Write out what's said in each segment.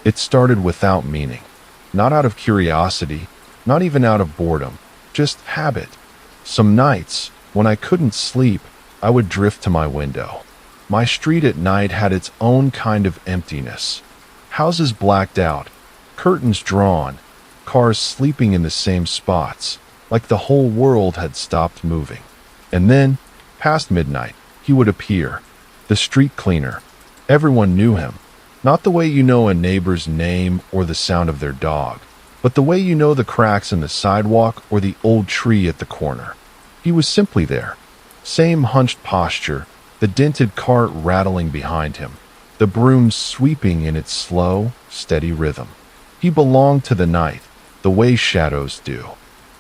It started without meaning, not out of curiosity, not even out of boredom, just habit. Some nights, when I couldn't sleep, I would drift to my window. My street at night had its own kind of emptiness. Houses blacked out, curtains drawn, cars sleeping in the same spots, like the whole world had stopped moving. And then, past midnight, he would appear, the street cleaner. Everyone knew him, not the way you know a neighbor's name or the sound of their dog, but the way you know the cracks in the sidewalk or the old tree at the corner. He was simply there. Same hunched posture, the dented cart rattling behind him, the broom sweeping in its slow, steady rhythm. He belonged to the night, the way shadows do.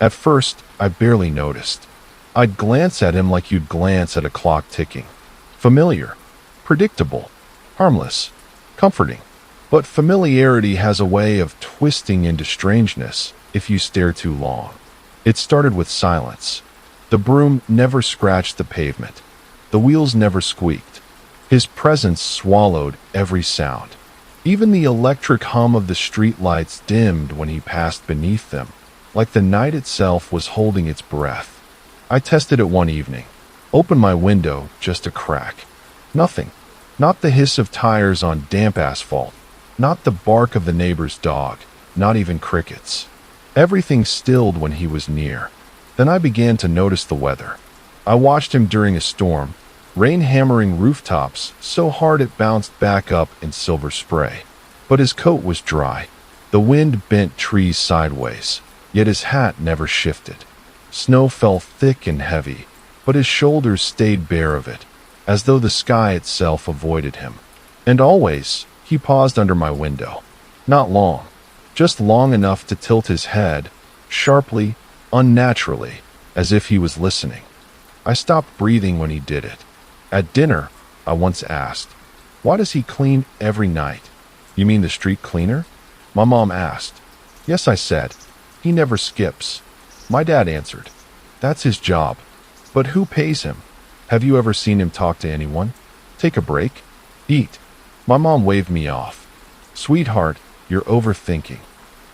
At first, I barely noticed. I'd glance at him like you'd glance at a clock ticking. Familiar, predictable, harmless, comforting. But familiarity has a way of twisting into strangeness if you stare too long. It started with silence. The broom never scratched the pavement. The wheels never squeaked. His presence swallowed every sound. Even the electric hum of the streetlights dimmed when he passed beneath them, like the night itself was holding its breath. I tested it one evening. Opened my window just a crack. Nothing. Not the hiss of tires on damp asphalt. Not the bark of the neighbor's dog. Not even crickets. Everything stilled when he was near. Then I began to notice the weather. I watched him during a storm, rain hammering rooftops so hard it bounced back up in silver spray. But his coat was dry. The wind bent trees sideways, yet his hat never shifted. Snow fell thick and heavy, but his shoulders stayed bare of it, as though the sky itself avoided him. And always, he paused under my window. Not long, just long enough to tilt his head, sharply, unnaturally, as if he was listening. I stopped breathing when he did it. At dinner, I once asked, "Why does he clean every night?" "You mean the street cleaner?" my mom asked. "Yes," I said. "He never skips." My dad answered, "That's his job. But who pays him? Have you ever seen him talk to anyone? Take a break? Eat?" My mom waved me off. "Sweetheart, you're overthinking."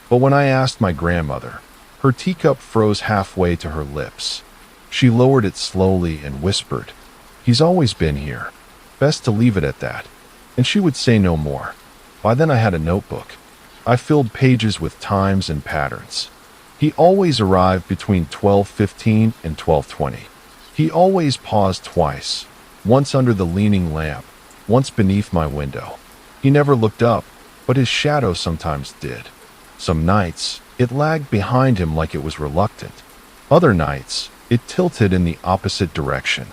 But when I asked my grandmother, her teacup froze halfway to her lips. She lowered it slowly and whispered, "He's always been here. Best to leave it at that." And she would say no more. By then I had a notebook. I filled pages with times and patterns. He always arrived between 12:15 and 12:20. He always paused twice, once under the leaning lamp, once beneath my window. He never looked up, but his shadow sometimes did. Some nights, it lagged behind him like it was reluctant. Other nights, it tilted in the opposite direction.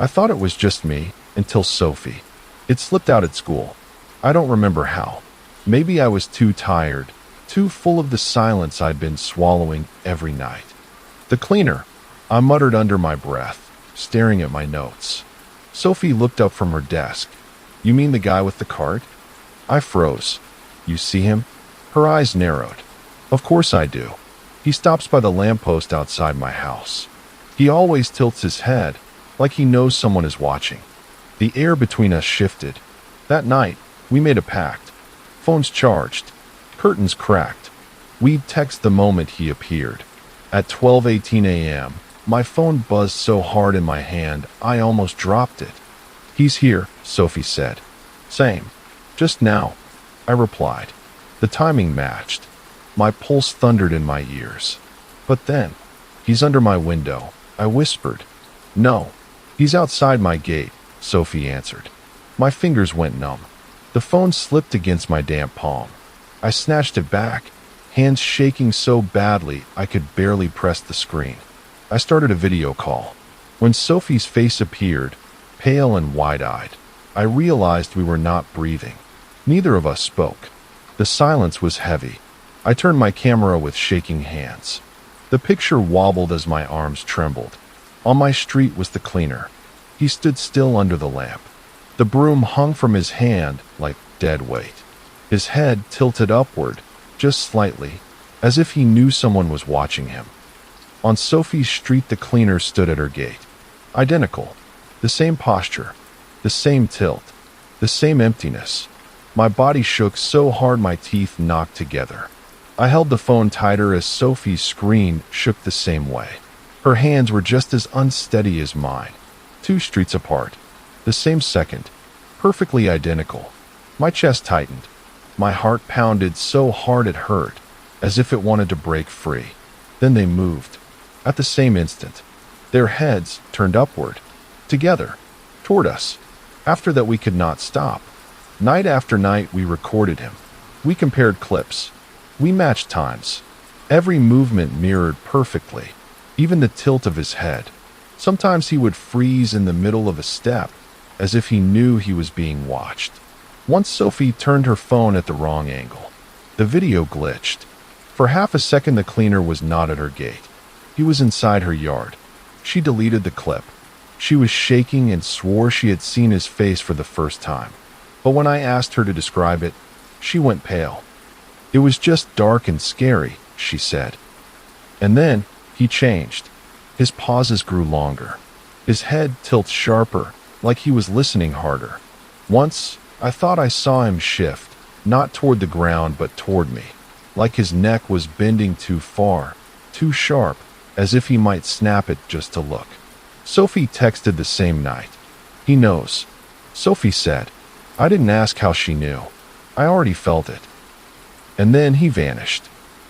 I thought it was just me, until Sophie. It slipped out at school. I don't remember how. Maybe I was too tired, too full of the silence I'd been swallowing every night. "The cleaner," I muttered under my breath, staring at my notes. Sophie looked up from her desk. "You mean the guy with the cart?" I froze. "You see him?" Her eyes narrowed. "Of course I do. He stops by the lamppost outside my house. He always tilts his head, like he knows someone is watching." The air between us shifted. That night, we made a pact. Phones charged. Curtains cracked. We'd text the moment he appeared. At 12:18 a.m., my phone buzzed so hard in my hand, I almost dropped it. "He's here," Sophie said. "Same. Just now," I replied. The timing matched. My pulse thundered in my ears. But then, "He's under my window," I whispered. "No, he's outside my gate," Sophie answered. My fingers went numb. The phone slipped against my damp palm. I snatched it back, hands shaking so badly I could barely press the screen. I started a video call. When Sophie's face appeared, pale and wide-eyed, I realized we were not breathing. Neither of us spoke. The silence was heavy. I turned my camera with shaking hands. The picture wobbled as my arms trembled. On my street was the cleaner. He stood still under the lamp. The broom hung from his hand like dead weight. His head tilted upward, just slightly, as if he knew someone was watching him. On Sophie's street, the cleaner stood at her gate. Identical. The same posture. The same tilt. The same emptiness. My body shook so hard my teeth knocked together. I held the phone tighter as Sophie's screen shook the same way. Her hands were just as unsteady as mine. 2 streets apart. The same second. Perfectly identical. My chest tightened. My heart pounded so hard it hurt, as if it wanted to break free. Then they moved. At the same instant. Their heads turned upward. Together. Toward us. After that we could not stop. Night after night we recorded him. We compared clips. We matched times. Every movement mirrored perfectly. Even the tilt of his head. Sometimes he would freeze in the middle of a step, as if he knew he was being watched. Once Sophie turned her phone at the wrong angle. The video glitched. For half a second the cleaner was not at her gate. He was inside her yard. She deleted the clip. She was shaking and swore she had seen his face for the first time. But when I asked her to describe it, she went pale. It was just dark and scary, she said. And then he changed. His pauses grew longer. His head tilted sharper, like he was listening harder. Once, I thought I saw him shift, not toward the ground but toward me, like his neck was bending too far, too sharp, as if he might snap it just to look. Sophie texted the same night. He knows. Sophie said. I didn't ask how she knew. I already felt it. And then he vanished.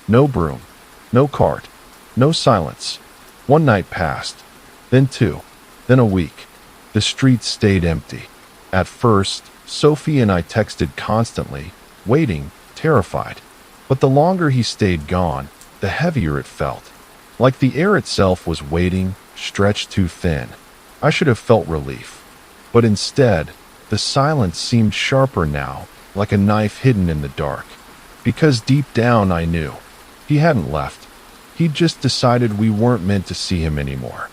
No broom. No cart. No silence. 1 night passed. Then 2. Then a week. The streets stayed empty. At first, Sophie and I texted constantly, waiting, terrified. But the longer he stayed gone, the heavier it felt. Like the air itself was waiting, stretched too thin. I should have felt relief. But instead, the silence seemed sharper now, like a knife hidden in the dark. Because deep down I knew. He hadn't left. He'd just decided we weren't meant to see him anymore.